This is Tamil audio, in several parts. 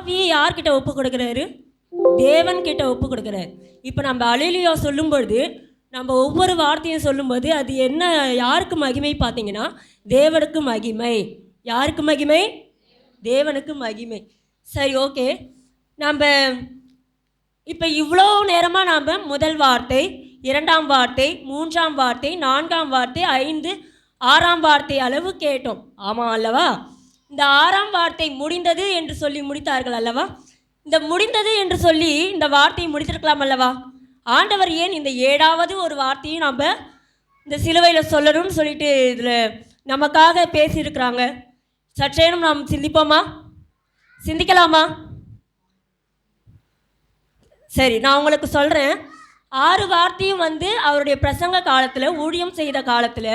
ஆவியை யார்கிட்ட ஒப்பு கொடுக்குறாரு? தேவன் கிட்ட ஒப்பு கொடுக்குறாரு. இப்போ நம்ம அல்லேலூயா சொல்லும்பொழுது, நம்ம ஒவ்வொரு வார்த்தையும் சொல்லும்போது அது என்ன, யாருக்கு மகிமை பார்த்தீங்கன்னா, தேவனுக்கு மகிமை. யாருக்கு மகிமை? தேவனுக்கு மகிமை. சரி, ஓகே. நம்ம இப்போ இவ்வளோ நேரமாக நாம் முதல் வார்த்தை, இரண்டாம் வார்த்தை, மூன்றாம் வார்த்தை, நான்காம் வார்த்தை, 5, 6ஆம் வார்த்தை அளவு கேட்டோம். ஆமாம் அல்லவா? இந்த 6ஆம் வார்த்தை முடிந்தது என்று சொல்லி முடித்தார்கள் அல்லவா? இந்த முடிந்தது என்று சொல்லி இந்த வார்த்தையை முடித்திருக்கலாம் அல்லவா? ஆண்டவர் ஏன் இந்த 7வது ஒரு வார்த்தையும் நம்ம இந்த சிலுவையில் சொல்லணும்னு சொல்லிட்டு இதில் நமக்காக பேசியிருக்கிறாங்க? சற்றேனும் நாம் சிந்திப்போமா? சிந்திக்கலாமா? சரி, நான் உங்களுக்கு சொல்கிறேன். 6 வார்த்தையும் அவருடைய பிரசங்க காலத்தில், ஊழியம் செய்த காலத்தில்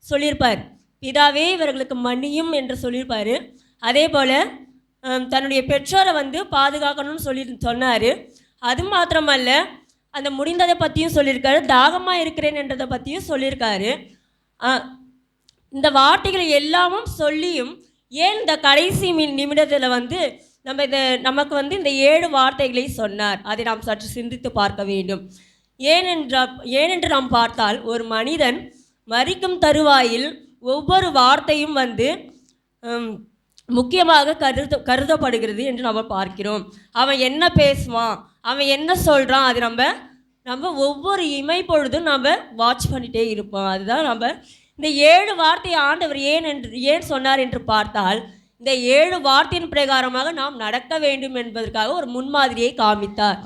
சொல்லியிருப்பார். பிதாவே இவர்களுக்கு மன்னியும் என்று சொல்லியிருப்பார். அதே போல் தன்னுடைய பெற்றோரை பாதுகாக்கணும்னு சொன்னார். அது மாத்திரமல்ல, அந்த முடிந்ததை பற்றியும் சொல்லியிருக்காரு, தாகமாக இருக்கிறேன் என்றதை பற்றியும் சொல்லியிருக்காரு. இந்த வார்த்தைகள் எல்லாமும் சொல்லியும் ஏன் இந்த கடைசி நிமிடத்தில் நமக்கு இந்த 7 வார்த்தைகளை சொன்னார்? அதை நாம் சற்று சிந்தித்து பார்க்க வேண்டும். ஏனென்று நாம் பார்த்தால், ஒரு மனிதன் மரிக்கும் தருவாயில் ஒவ்வொரு வார்த்தையும் முக்கியமாக கருதப்படுகிறது என்று நம்ம பார்க்கிறோம். அவன் என்ன பேசுவான், அவன் என்ன சொல்கிறான், அது நம்ம ஒவ்வொரு இமை பொழுதும் நம்ம வாட்ச் பண்ணிகிட்டே இருப்போம். அதுதான் நம்ம இந்த 7 வார்த்தையை ஆண்டவர் ஏன் சொன்னார் என்று பார்த்தால், இந்த 7 வார்த்தையின் பிரகாரமாக நாம் நடக்க வேண்டும் என்பதற்காக ஒரு முன்மாதிரியை காமித்தார்.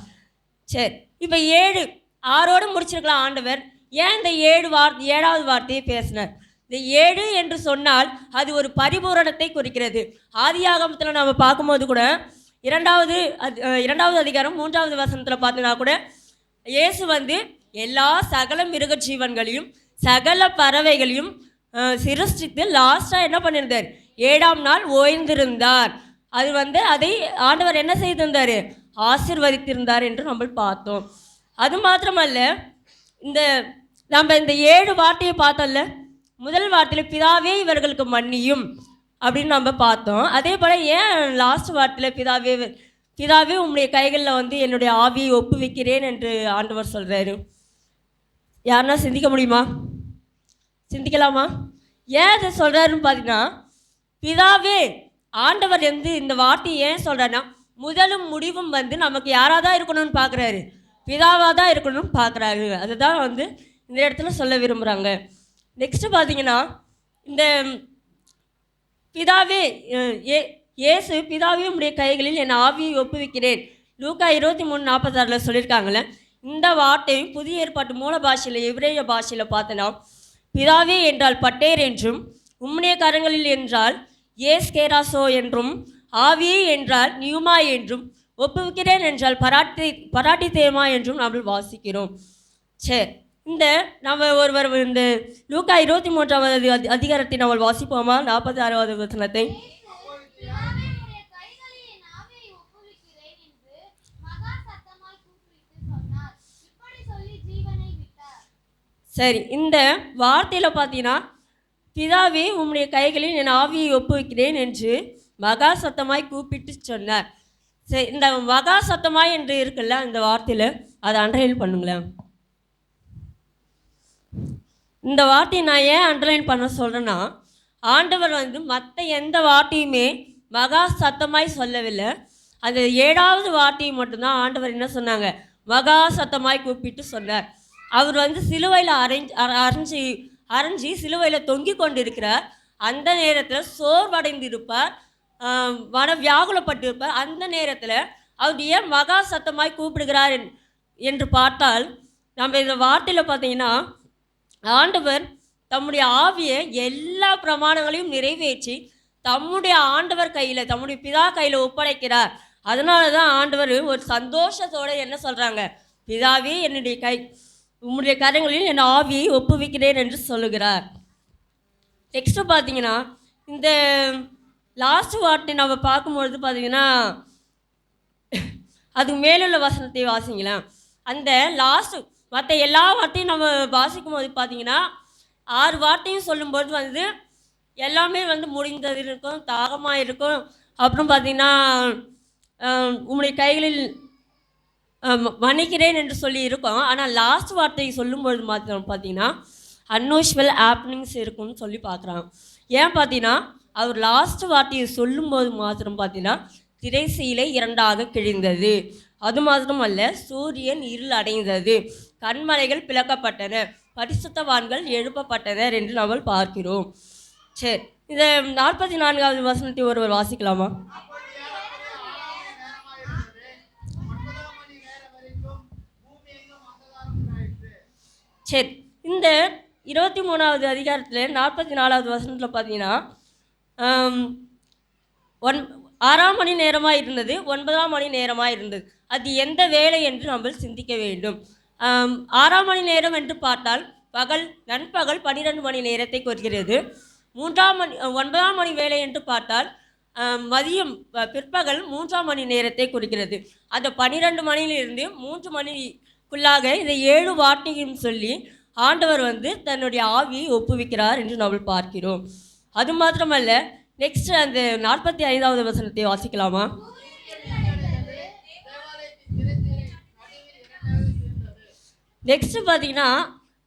சரி, இப்போ 6ஓடு முடிச்சிருக்கலாம் ஆண்டவர். ஏன் இந்த 7வது வார்த்தையை பேசினார்? இந்த 7 என்று சொன்னால் அது ஒரு பரிபூரணத்தை குறிக்கிறது. ஆதியாகமத்தில் நம்ம பார்க்கும்போது கூட 2வது அதிகாரம் 3வது வசனத்தில் பார்த்தோன்னா கூட இயேசு எல்லா சகல மிருக ஜீவன்களையும் சகல பறவைகளையும் சிருஷ்டித்து லாஸ்ட்டாக என்ன பண்ணியிருந்தார்? 7ஆம் நாள் ஓய்ந்திருந்தார். அது அதை ஆண்டவர் என்ன செய்திருந்தார்? ஆசீர்வதித்திருந்தார் என்று நம்ம பார்த்தோம். அது மாத்திரமல்ல, நம்ம இந்த 7 வார்த்தையை பார்த்தோம்ல. முதல் வார்த்தையில் பிதாவே இவர்களுக்கு மன்னியும் அப்படின்னு நம்ம பார்த்தோம். அதே போல் ஏன் லாஸ்ட் வார்த்தையில் பிதாவே உம்முடைய கைகளில் என்னுடைய ஆவியை ஒப்புவிக்கிறேன் என்று ஆண்டவர் சொல்கிறாரு? யாருன்னா சிந்திக்க முடியுமா? சிந்திக்கலாமா? ஏன் அதை சொல்கிறாருன்னு பார்த்தீங்கன்னா, பிதாவே, ஆண்டவர் இந்த வார்த்தையை ஏன் சொல்கிறாருன்னா, முதலும் முடிவும் நமக்கு யாராக தான் இருக்கணும்னு பார்க்குறாரு? பிதாவாக தான் இருக்கணும்னு பார்க்குறாரு. அதுதான் இந்த இடத்துல சொல்ல விரும்புகிறாங்க. நெக்ஸ்ட்டு பார்த்தீங்கன்னா, இந்த பிதாவே இயேசு பிதாவே உம்முடைய கைகளில் என் ஆவியை ஒப்புவிக்கிறேன், லூக்கா 23:46 சொல்லியிருக்காங்களே. இந்த வார்த்தையும் புதிய ஏற்பாட்டு மூல பாஷையில், எபிரேய பாஷையில் பார்த்தோன்னா, பிதாவே என்றால் பட்டேர் என்றும், உம்முடைய கரங்களில் என்றால் ஏஸ்கேராசோ என்றும், ஆவியே என்றால் நியூமா என்றும், ஒப்புவிக்கிறேன் என்றால் பராட்டி தேமா என்றும் நாம் வாசிக்கிறோம். சரி, நம்ம ஒருவர் லூக்கா 23வது அதிகாரத்தை நம்ம வாசிப்போமா? 46வது வசனத்தை. சரி, இந்த வார்த்தையில் பார்த்தீங்கன்னா, பிதாவே உம்முடைய கைகளில் என் ஆவியை ஒப்புவிக்கிறேன் என்று மகா சத்தமாய் கூப்பிட்டு சொன்னார். சரி, இந்த மகா சத்தமாய் என்று இருக்குல்ல இந்த வார்த்தையில், அதை அண்டர்லைன் பண்ணுங்களேன். இந்த வார்த்தையை நான் ஏன் அண்டர்லைன் பண்ண சொல்கிறேன்னா, ஆண்டவர் மற்ற எந்த வார்த்தையுமே மகா சத்தமாய் சொல்லவில்லை. அந்த 7வது வார்த்தையை மட்டும்தான் ஆண்டவர் என்ன சொன்னாங்க? மகா சத்தமாய் கூப்பிட்டு சொன்னார். அவர் சிலுவையில் அரைஞ்சி சிலுவையில் தொங்கி கொண்டு இருக்கிறார். அந்த நேரத்தில் சோர்வடைந்து இருப்பார், வியாகுலப்பட்டிருப்பார். அந்த நேரத்தில் அவர் ஏன் மகா சத்தமாய் கூப்பிடுகிறார் என்று பார்த்தால், நம்ம இந்த வார்த்தையில் பார்த்தீங்கன்னா, ஆண்டவர் தம்முடைய ஆவியை எல்லா பிரமாணங்களையும் நிறைவேற்றி தம்முடைய ஆண்டவர் கையில், தம்முடைய பிதா கையில் ஒப்படைக்கிறார். அதனால தான் ஆண்டவர் ஒரு சந்தோஷத்தோடு என்ன சொல்கிறாங்க? பிதாவே உம்முடைய கரங்களில் என் ஆவியை ஒப்புவிக்கிறேன் என்று சொல்லுகிறார். நெக்ஸ்ட்டு பார்த்தீங்கன்னா, இந்த லாஸ்ட் வார்த்தை நம்ம பார்க்கும்பொழுது பார்த்தீங்கன்னா, அதுக்கு மேலுள்ள வசனத்தை வாசிங்களேன். அந்த லாஸ்ட்டு மற்ற எல்லா வார்த்தையும் நம்ம வாசிக்கும் போது பார்த்தீங்கன்னா, 6 வார்த்தையும் சொல்லும்போது எல்லாமே முடிந்தது இருக்கும், தாகமாக இருக்கும். அப்புறம் பார்த்தீங்கன்னா உம்முடைய கைகளில் மன்னிக்கிறேன் என்று சொல்லி இருக்கோம். ஆனால் லாஸ்ட் வார்த்தையை சொல்லும்பொழுது மாத்திரம் பார்த்தீங்கன்னா அன்யூஷுவல் ஹேப்பனிங்ஸ் இருக்கும்னு சொல்லி பார்க்குறாங்க. ஏன் பார்த்தீங்கன்னா அவர் லாஸ்ட் வார்த்தையை சொல்லும்போது மாத்திரம் பார்த்தீங்கன்னா திரைசீலை இரண்டாக கிழிந்தது. அது மாத்திரமல்ல, சூரியன் இருள் அடைந்தது, கண்மலைகள் பிளக்கப்பட்டன, பரிசுத்தவான்கள் எழுப்பப்பட்டனர் என்று நாம் பார்க்கிறோம். சரி, இந்த 44வது வசனத்தை ஒருவர் வாசிக்கலாமா? சரி, இந்த 23வது அதிகாரத்தில் 44வது வசனத்தில் பார்த்தீங்கன்னா 6ஆம் மணி நேரமாக இருந்தது, 9ஆம் மணி நேரமாக இருந்தது. அது எந்த வேலை என்று நம்ம சிந்திக்க வேண்டும். 6ஆம் மணி நேரம் என்று பார்த்தால் நண்பகல் 12 மணி நேரத்தை குறிக்கிறது. 9ஆம் மணி வேலை என்று பார்த்தால் மதியம் பிற்பகல் 3ஆம் மணி நேரத்தை குறிக்கிறது. அந்த 12 மணியிலிருந்து 3 மணிக்குள்ளாக இந்த 7 வார்த்தையும் சொல்லி ஆண்டவர் தன்னுடைய ஆவியை ஒப்புவிக்கிறார் என்று நாம் பார்க்கிறோம். அது மாத்திரமல்ல, நெக்ஸ்ட் அந்த 45வது வசனத்தை வாசிக்கலாமா? நெக்ஸ்ட் பார்த்தீங்கன்னா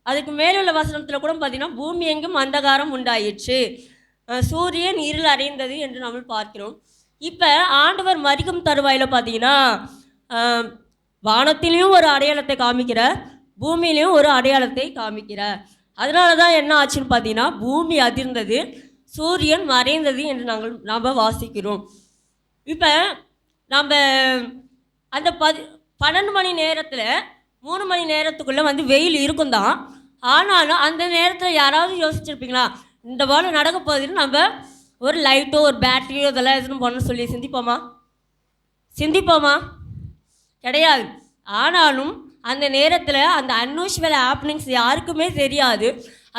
அதுக்கு மேலுள்ள வசனத்தில் கூட பார்த்தீங்கன்னா பூமி எங்கும் அந்தகாரம் உண்டாயிற்று, சூரியன் இருள் அடைந்தது என்று நம்ம பார்க்கிறோம். இப்போ ஆண்டவர் மரிக்கும் தருவாயில் பார்த்தீங்கன்னா வானத்திலையும் ஒரு அடையாளத்தை காமிக்கிறார், பூமியிலையும் ஒரு அடையாளத்தை காமிக்கிறார். அதனால தான் என்ன ஆச்சுன்னு பார்த்தீங்கன்னா பூமி அதிர்ந்தது, சூரியன் மறைந்தது என்று நாம் வாசிக்கிறோம். இப்போ நம்ம அந்த 12 மணி நேரத்தில் 3 மணி நேரத்துக்குள்ளே வெயில் இருக்கும் தான். ஆனாலும் அந்த நேரத்தில் யாராவது யோசிச்சிருப்பீங்களா இந்த போல் நடக்க போகுதுன்னு நம்ம ஒரு லைட்டோ ஒரு பேட்டரியோ இதெல்லாம் எதுவும் பண்ண சொல்லி சிந்திப்போமா? கிடையாது. ஆனாலும் அந்த நேரத்தில் அந்த அன்யூஷுவல் ஹேப்பனிங்ஸ் யாருக்குமே தெரியாது.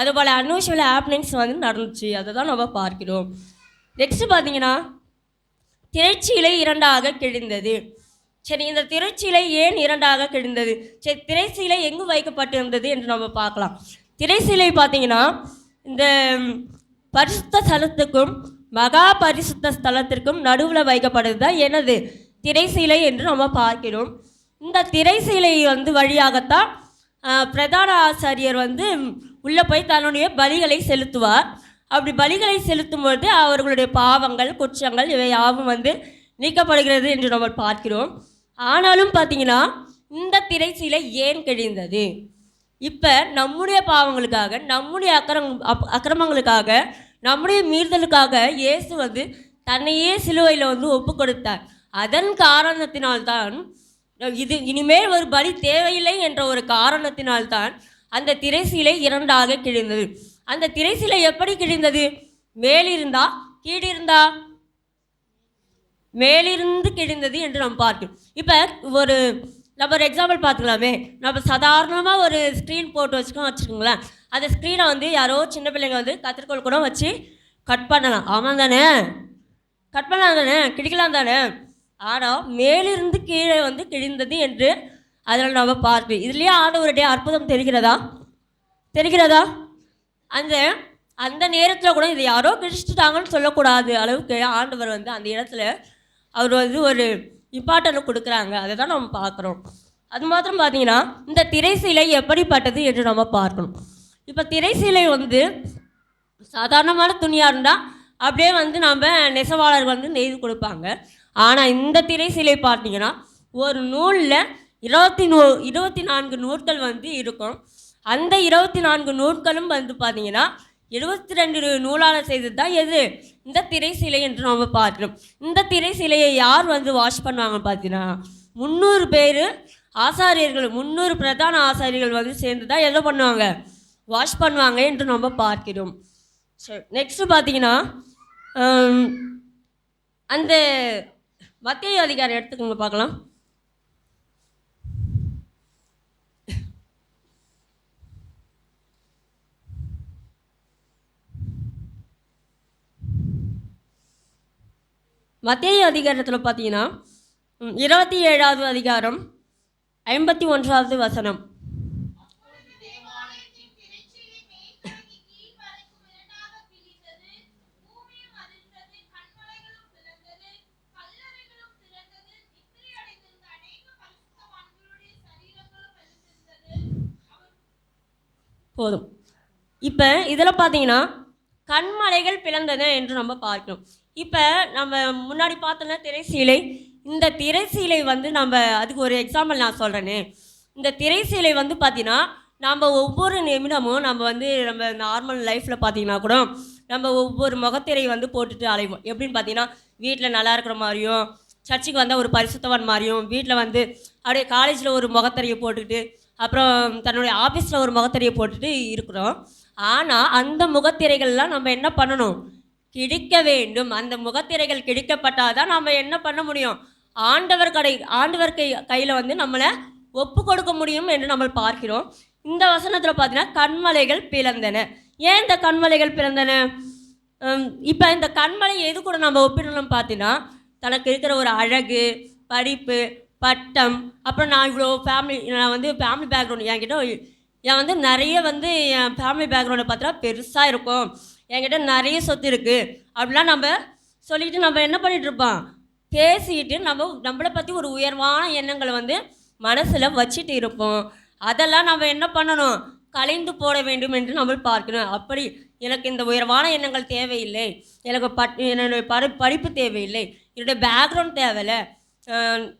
அதுபோல் அன்யூஷுவல் ஹேப்பனிங்ஸ் நடந்துச்சு. அதை தான் நம்ம பார்க்கிறோம். நெக்ஸ்ட்டு பார்த்தீங்கன்னா திரைச்சீலை இரண்டாக கிழிந்தது. சரி, இந்த திரைச்சீலை ஏன் இரண்டாக கிழிந்தது? சரி, திரைச்சீலை எங்கு வைக்கப்பட்டிருந்தது என்று நம்ம பார்க்கலாம். திரைச்சீலை பார்த்தீங்கன்னா இந்த பரிசுத்த ஸ்தலத்துக்கும் மகா பரிசுத்த ஸ்தலத்திற்கும் நடுவில் வைக்கப்படுறது தான் எனது திரைச்சீலை என்று நம்ம பார்க்கிறோம். இந்த திரைச்சீலை வழியாகத்தான் பிரதான ஆசாரியர் உள்ளே போய் தன்னுடைய பலிகளை செலுத்துவார். அப்படி பலிகளை செலுத்தும்போது அவர்களுடைய பாவங்கள் குற்றங்கள் இவை யாவும் நீக்கப்படுகிறது என்று நம்ம பார்க்கிறோம். ஆனாலும் பார்த்தீங்கன்னா இந்த திரைச்சீலை ஏன் கிழிந்தது? இப்போ நம்முடைய பாவங்களுக்காக, நம்முடைய அக்கிரமங்களுக்காக, நம்முடைய மீறுதலுக்காக இயேசு தன்னையே சிலுவையில் ஒப்பு கொடுத்தார். அதன் காரணத்தினால்தான் இது இனிமேல் ஒரு பலி தேவையில்லை என்ற ஒரு காரணத்தினால்தான் அந்த திரைச்சீலை இரண்டாக கிழிந்தது. அந்த திரைச்சீலை எப்படி கிழிந்தது? மேலிருந்தா கீழிருந்தா? மேலிருந்து கிழிந்தது என்று நம்ம பார்க்கிறோம். இப்போ நம்ம ஒரு எக்ஸாம்பிள் பார்த்துக்கலாமே. நம்ம சாதாரணமாக ஒரு ஸ்க்ரீன் போட்டு வச்சுக்கோங்களேன். அந்த ஸ்க்ரீனை யாரோ சின்ன பிள்ளைங்க கத்திரிக்கோள் கூட வச்சு கட் பண்ணலாம். ஆமாம் தானே? கட் பண்ணலாம் தானே? கிழிக்கலாம் தானே? ஆனால் மேலிருந்து கீழே கிழிந்தது என்று அதில் நம்ம பார்ப்போம். இதுலேயே ஆண்டவருடைய அற்புதம் தெரிகிறதா? அந்த நேரத்தில் கூட இதை யாரோ கிழிச்சிட்டாங்கன்னு சொல்லக்கூடாது அளவுக்கு ஆண்டவர் அந்த இடத்துல அவர் ஒரு இம்பார்ட்டன்ட் கொடுக்குறாங்க. அதை தான் நம்ம பார்க்குறோம். அது மாத்திரம் பார்த்தீங்கன்னா இந்த திரைச்சீலை எப்படிப்பட்டது என்று நம்ம பார்க்கணும். இப்போ திரைச்சீலை சாதாரணமான துணியாக இருந்தால் அப்படியே நம்ம நெசவாளர் நெய்து கொடுப்பாங்க. ஆனால் இந்த திரைச்சீலை பார்த்தீங்கன்னா ஒரு நூலில் 24 நூல்கள் இருக்கும். அந்த 24 நூல்களும் பார்த்தீங்கன்னா 72 நூலால் செய்தது தான் எது? இந்த திரைச்சீலை என்று நம்ம பார்க்கிறோம். இந்த திரைச்சீலையை யார் வாஷ் பண்ணுவாங்க பார்த்தீங்கன்னா 300 பேர் ஆசாரியர்கள், 300 பிரதான ஆசாரியர்கள் சேர்ந்து தான் எதை பண்ணுவாங்க? வாஷ் பண்ணுவாங்க என்று நம்ம பார்க்கிறோம். சரி, நெக்ஸ்ட்டு பார்த்தீங்கன்னா அந்த மத்தேயு அதிகாரம் எடுத்துக்கோங்க பார்க்கலாம். மத்தேயு அதிகாரத்தில் பார்த்தீங்கன்னா 27வது அதிகாரம் 51வது வசனம். போதும். இப்போ இதில் பார்த்தீங்கன்னா கண்மலைகள் பிளந்தன என்று நம்ம பார்க்கணும். இப்போ நம்ம முன்னாடி பார்த்தோன்னா திரைசீலை. இந்த திரைசீலை வந்து நம்ம அதுக்கு ஒரு எக்ஸாம்பிள் நான் சொல்கிறேனே. இந்த திரைசீலை வந்து பார்த்தீங்கன்னா நம்ம ஒவ்வொரு நிமிடமும் நம்ம வந்து நம்ம நார்மல் லைஃப்பில் பார்த்தீங்கன்னா கூட நம்ம ஒவ்வொரு முகத்திரை வந்து போட்டுட்டு அலைவோம். எப்படின்னு பார்த்தீங்கன்னா வீட்டில் நல்லா இருக்கிற மாதிரியும், சர்ச்சுக்கு வந்தால் ஒரு பரிசுத்தவன் மாதிரியும், வீட்டில் வந்து அப்படியே காலேஜில் ஒரு முகத்திரையை போட்டுக்கிட்டு, அப்புறம் தன்னுடைய ஆஃபீஸில் ஒரு முகத்திரையை போட்டுட்டு இருக்கிறோம். ஆனால் அந்த முகத்திரைகள்லாம் நம்ம என்ன பண்ணணும்? கிழிக்க வேண்டும். அந்த முகத்திரைகள் கிழிக்கப்பட்டால் தான் நம்ம என்ன பண்ண முடியும்? ஆண்டவர் கையில் வந்து நம்மளை ஒப்பு கொடுக்க முடியும் என்று நம்ம பார்க்கிறோம். இந்த வசனத்தில் பார்த்தீங்கன்னா கண்மலைகள் பிளந்தன. ஏன் இந்த கண்மலைகள் பிளந்தன? இப்போ இந்த கண்மலை எது கூட நம்ம ஒப்பிடணும் பார்த்தீங்கன்னா, தனக்கு இருக்கிற ஒரு அழகு, படிப்பு, பட்டம், அப்புறம் நான் வந்து ஃபேமிலி பேக்ரவுண்ட் என் வந்து நிறைய வந்து என் ஃபேமிலி பேக்ரவுண்டை பார்த்தா பெருசாக இருக்கும், என்கிட்ட நிறைய சொத்து இருக்குது அப்படிலாம் நம்ம சொல்லிக்கிட்டு நம்ம என்ன பண்ணிகிட்ருப்போம்? பேசிக்கிட்டு நம்மளை பற்றி ஒரு உயர்வான எண்ணங்களை வந்து மனசில் வச்சுட்டு இருப்போம். அதெல்லாம் நம்ம என்ன பண்ணணும்? கலைந்து போட வேண்டும் என்று நம்ம பார்க்கணும். அப்படி எனக்கு இந்த உயர்வான எண்ணங்கள் தேவையில்லை, எனக்கு என்னுடைய படிப்பு தேவையில்லை, என்னுடைய பேக்ரவுண்ட் தேவையில்லை,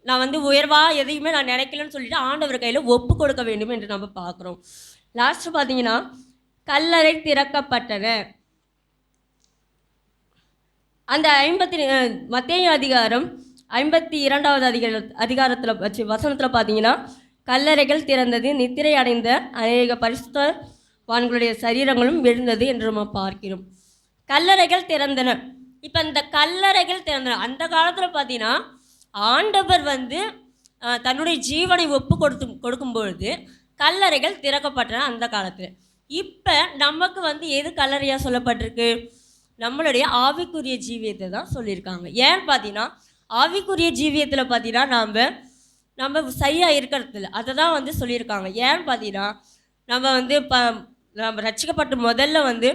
நான் வந்து உயர்வாக எதையுமே நான் நினைக்கலன்னு சொல்லிட்டு ஆண்டவர் கையில் ஒப்பு கொடுக்க வேண்டும் என்று நம்ம பார்க்குறோம். லாஸ்ட்டு பார்த்தீங்கன்னா கல்லறை திறக்கப்பட்டன. அந்த மத்தேயு அதிகாரம் 52வது அதிகாரத்தில் வச்சு வசனத்தில் பார்த்தீங்கன்னா கல்லறைகள் திறந்தது, நித்திரை அடைந்த அநேக பரிசுத்தவான்களுடைய சரீரங்களும் விழுந்தது என்று நம்ம பார்க்கிறோம். கல்லறைகள் திறந்தன. இப்போ இந்த கல்லறைகள் திறந்தன அந்த காலத்தில் பார்த்தீங்கன்னா ஆண்டவர் வந்து தன்னுடைய ஜீவனை ஒப்பு கொடுக்கும் பொழுது கல்லறைகள் திறக்கப்பட்டன அந்த காலத்தில். இப்போ நமக்கு வந்து எது கல்லறையாக சொல்லப்பட்டிருக்கு? நம்மளுடைய ஆவிக்குரிய ஜீவியத்தை தான் சொல்லியிருக்காங்க. ஏன்னு பார்த்தீங்கன்னா ஆவிக்குரிய ஜீவியத்தில் பார்த்தீங்கன்னா நம்ம சரியாக இருக்கிறதில்ல, அதை தான் வந்து சொல்லியிருக்காங்க. ஏன்னு பார்த்தீங்கன்னா நம்ம வந்து நம்ம ரட்சிக்கப்பட்ட முதல்ல வந்து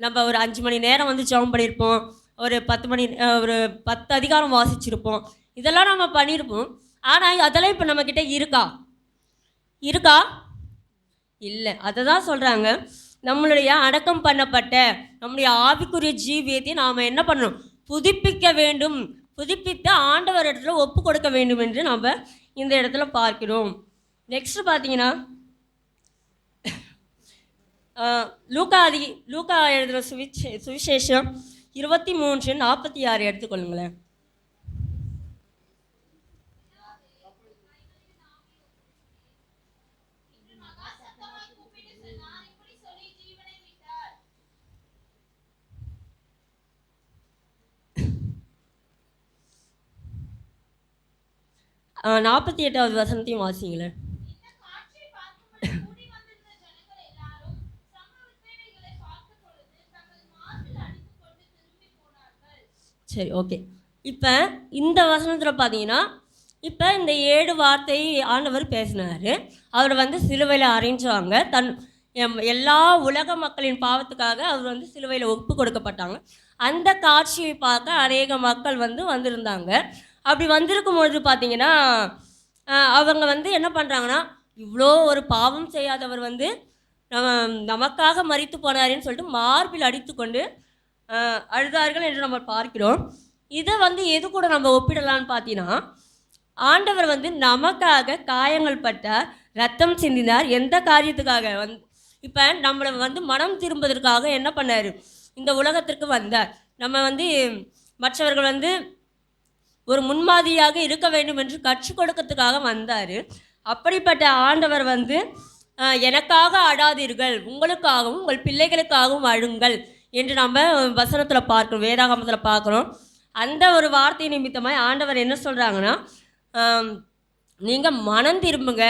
நம்ம ஒரு 5 மணி நேரம் வந்து ஜெபம் பண்ணியிருப்போம், ஒரு 10 அதிகாரம் வாசிச்சிருப்போம், இதெல்லாம் நம்ம பண்ணியிருப்போம். ஆனால் அதெல்லாம் இப்போ நம்மக்கிட்ட இருக்கா? இல்லை. அதை தான் சொல்கிறாங்க, நம்மளுடைய அடக்கம் பண்ணப்பட்ட நம்முடைய ஆவிக்குரிய ஜீவியத்தை நாம் என்ன பண்ணணும்? புதுப்பிக்க வேண்டும். புதுப்பித்து ஆண்டவர் இடத்துல ஒப்பு கொடுக்க வேண்டும் என்று நம்ம இந்த இடத்துல பார்க்கிறோம். நெக்ஸ்ட்டு பார்த்தீங்கன்னா லூக்கா எழுதுகிற சுவிசேஷம் 23:46 எடுத்துக்கொள்ளுங்களேன். ஆ 48வது வசனத்தையும் வாசிங்களேன். சரி, ஓகே. இப்போ இந்த வசனத்தில் பார்த்தீங்கன்னா இப்போ இந்த 7 வார்த்தை ஆண்டவர் பேசினார். அவர் வந்து சிலுவையில் அறைஞ்சாங்க. எல்லா உலக மக்களின் பாவத்துக்காக அவர் வந்து சிலுவையில் ஒப்பு கொடுக்கப்பட்டாங்க. அந்த காட்சியை பார்க்க அநேக மக்கள் வந்து வந்திருந்தாங்க. அப்படி வந்திருக்கும்பொழுது பார்த்தீங்கன்னா அவங்க வந்து என்ன பண்ணுறாங்கன்னா, இவ்வளோ ஒரு பாவம் செய்யாதவர் வந்து நமக்காக மரித்து போனாருன்னு சொல்லிட்டு மார்பில் அடித்து கொண்டு அழுதார்கள் என்று நம்ம பார்க்கிறோம். இதை வந்து எது கூட நம்ம ஒப்பிடலான்னு பார்த்தீங்கன்னா, ஆண்டவர் வந்து நமக்காக காயங்கள் பட்டார், ரத்தம் சிந்தினார். எந்த காரியத்துக்காக? இப்போ நம்மளை வந்து மனம் திரும்புவதற்காக என்ன பண்ணார்? இந்த உலகத்திற்கு வந்தார். நம்ம வந்து மற்றவர்கள் வந்து ஒரு முன்மாதிரியாக இருக்க வேண்டும் என்று கற்றுக் கொடுக்கறதுக்காக வந்தார். அப்படிப்பட்ட ஆண்டவர் வந்து எனக்காக அழாதீர்கள், உங்களுக்காகவும் உங்கள் பிள்ளைகளுக்காகவும் அழுங்கள் என்று நம்ம வசனத்தில் பார்க்குறோம், வேதாகமத்தில் பார்க்குறோம். அந்த ஒரு வார்த்தை நிமித்தமாக ஆண்டவர் என்ன சொல்கிறாங்கன்னா, நீங்கள் மனம் திரும்புங்க,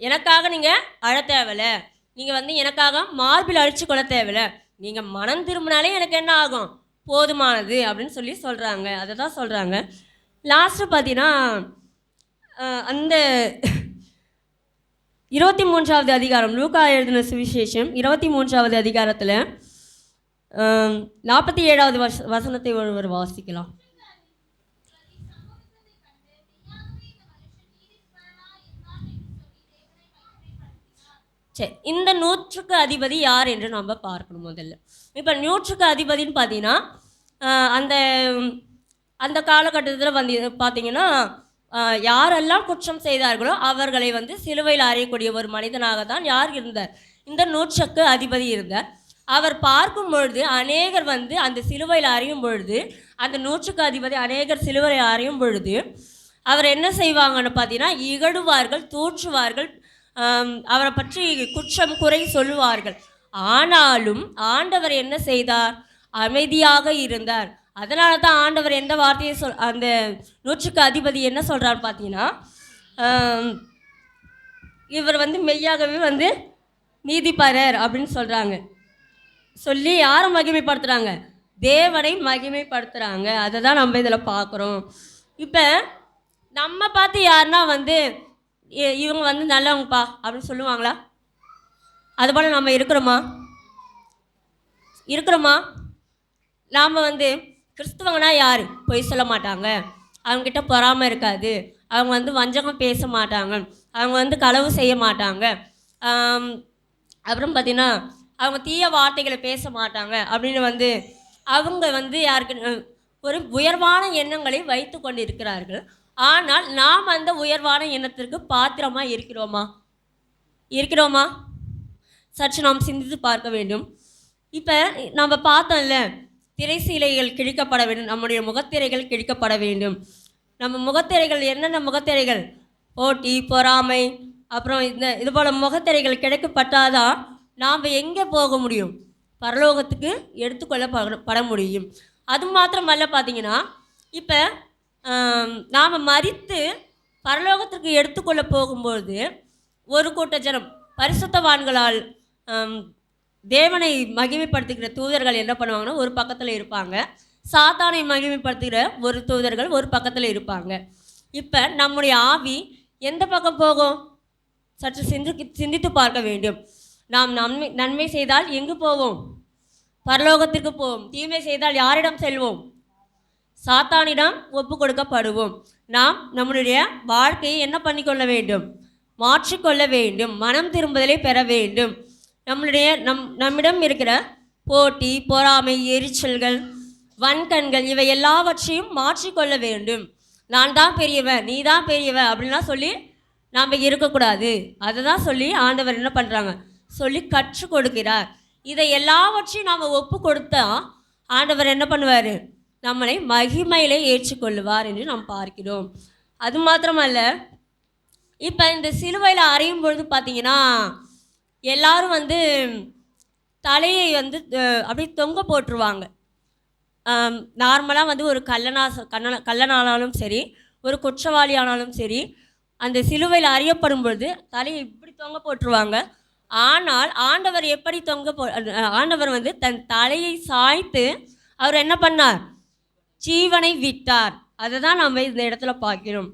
எனக்காக நீங்கள் அழ தேவையில்லை, நீங்கள் வந்து எனக்காக மார்பில் அழிச்சு கொள்ள தேவையில்லை, நீங்கள் மனம் திரும்பினாலே எனக்கு என்ன ஆகும்? போதுமானது அப்படின்னு சொல்லி சொல்கிறாங்க. அதை தான் சொல்கிறாங்க. லாஸ்ட்டு பார்த்தீங்கன்னா அந்த 23வது அதிகாரம், லூக்கா எழுதின சுவிசேஷம் 23வது அதிகாரத்தில் 47வது வசனத்தை ஒருவர் வாசிக்கலாம். சரி, இந்த நூற்றுக்கு அதிபதி யார் என்று நம்ம பார்க்கணும் முதல்ல. இப்போ நூற்றுக்கு அதிபதின்னு பார்த்தீங்கன்னா அந்த அந்த காலகட்டத்தில் வந்து பார்த்தீங்கன்னா யாரெல்லாம் குற்றம் செய்தார்களோ அவர்களை வந்து சிலுவையில் அறையக்கூடிய ஒரு மனிதனாக தான் யார் இருந்தார்? இந்த நூற்றுக்கு அதிபதி இருந்தார். அவர் பார்க்கும் பொழுது அநேகர் வந்து அந்த சிலுவையில் அறையும் பொழுது, அந்த நூற்றுக்கு அதிபதி அநேகர் சிலுவையில் அறையும் பொழுது அவர் என்ன செய்வாங்கன்னு பார்த்தீங்கன்னா இகழுவார்கள், தூற்றுவார்கள், அவரை பற்றி குற்றம் குறை சொல்லுவார்கள். ஆனாலும் ஆண்டவர் என்ன செய்தார்? அமைதியாக இருந்தார். அதனால தான் ஆண்டவர் எந்த வார்த்தையை அந்த நூற்றுக்கு அதிபதி என்ன சொல்கிறார் பார்த்தீங்கன்னா, இவர் வந்து மெய்யாகவே வந்து நீதிபரர் அப்படின்னு சொல்கிறாங்க. சொல்லி யாரை மகிமைப்படுத்துகிறாங்க? தேவனை மகிமைப்படுத்துகிறாங்க. அதை தான் நம்ம இதில் பார்க்குறோம். இப்போ நம்ம பார்த்து யாருன்னா வந்து இவங்க வந்து நல்லவங்கப்பா அப்படின்னு சொல்லுவாங்களா? அதுபோல் நம்ம இருக்கிறோமா? நாம் வந்து கிறிஸ்தவங்கன்னா யார்? பொய் சொல்ல மாட்டாங்க, அவங்கக்கிட்ட பொறாமை இருக்காது, அவங்க வந்து வஞ்சகம் பேச மாட்டாங்க, அவங்க வந்து களவு செய்ய மாட்டாங்க, அப்புறம் பார்த்திங்கன்னா அவங்க தீய வார்த்தைகளை பேச மாட்டாங்க அப்படின்னு வந்து அவங்க வந்து யாருக்கு ஒரு உயர்வான எண்ணங்களை வைத்து கொண்டு இருக்கிறார்கள். ஆனால் நாம் அந்த உயர்வான எண்ணத்திற்கு பாத்திரமாக இருக்கிறோமா? சற்று நாம் சிந்தித்து பார்க்க வேண்டும். இப்போ நம்ம பார்த்தோம்ல, திரைசீலைகள் கிழிக்கப்பட வேண்டும், நம்முடைய முகத்திரைகள் கிழிக்கப்பட வேண்டும். நம்ம முகத்திரைகள் என்னென்ன முகத்திரைகள்? போட்டி, பொறாமை, அப்புறம் இது போல் முகத்திரைகள் கிடைக்கப்பட்டாதான் நாம் எங்கே போக முடியும்? பரலோகத்துக்கு எடுத்துக்கொள்ளப்பட முடியும். அது மாத்திரமல்ல, பார்த்தீங்கன்னா இப்போ நாம் மரித்து பரலோகத்திற்கு எடுத்துக்கொள்ள போகும்போது ஒரு கூட்ட ஜனம் பரிசுத்தவான்களால் தேவனை மகிமைப்படுத்துகிற தூதர்கள் என்ன பண்ணுவாங்கன்னா ஒரு பக்கத்தில் இருப்பாங்க, சாத்தானை மகிமைப்படுத்துகிற ஒரு தூதர்கள் ஒரு பக்கத்தில் இருப்பாங்க. இப்போ நம்முடைய ஆவி எந்த பக்கம் போகும்? சற்று சிந்தித்து பார்க்க வேண்டும். நாம் நன்மை செய்தால் எங்கு போவோம்? பரலோகத்திற்கு போவோம். தீமை செய்தால் யாரிடம் செல்வோம்? சாத்தானிடம் ஒப்பு கொடுக்கப்படுவோம். நாம் நம்முடைய வாழ்க்கையை என்ன பண்ணிக்கொள்ள வேண்டும்? மாற்றிக்கொள்ள வேண்டும். மனம் திரும்புதலை பெற வேண்டும். நம்மிடம் இருக்கிற போட்டி, பொறாமை, எரிச்சல்கள், வன்கண்கள் இவை எல்லாவற்றையும் மாற்றிக்கொள்ள வேண்டும். நான் தான் பெரியவன், நீ தான் பெரியவன் அப்படின்லாம் சொல்லி நாம் இருக்கக்கூடாது. அதை தான் சொல்லி ஆண்டவர் என்ன பண்ணுறாங்க? சொல்லி கற்றுக் கொடுக்கிறார். இதை எல்லாவற்றையும் நாம் ஒப்பு கொடுத்தா ஆண்டவர் என்ன பண்ணுவார்? நம்மளை மகிமையிலே ஏற்றுக்கொள்ளுவார் என்று நாம் பார்க்கிறோம். அது மாத்திரமல்ல, இப்போ இந்த சிலுவையில் அறையும் பொழுது பார்த்தீங்கன்னா எல்லாரும் வந்து தலையை வந்து அப்படியே தொங்க போட்டுருவாங்க. நார்மலாக வந்து ஒரு கள்ளனானாலும் சரி, ஒரு குற்றவாளி ஆனாலும் சரி, அந்த சிலுவையில் அறியப்படும் பொழுது தலையை இப்படி தொங்க போட்டுருவாங்க. ஆனால் ஆண்டவர் எப்படி ஆண்டவர் வந்து தன் தலையை சாய்த்து அவர் என்ன பண்ணார்? ஜீவனை விட்டார். அதை தான் நம்ம இந்த இடத்துல பார்க்கிறோம்.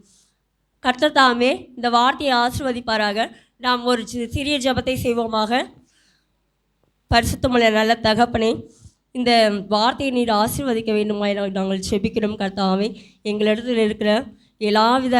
கர்த்தர் தாமே இந்த வார்த்தையை ஆசீர்வதிப்பாராக. நாம் ஒரு சிறிய ஜெபத்தை செய்வோமாக. பரிசுத்தமுள்ள நல்ல தகப்பனே, இந்த வார்த்தையை நீர் ஆசீர்வதிக்க வேண்டுமாய் நாங்கள் ஜெபிக்கிறோம். கர்த்தாவே, எங்களிடத்தில் இருக்கிற எல்லாவித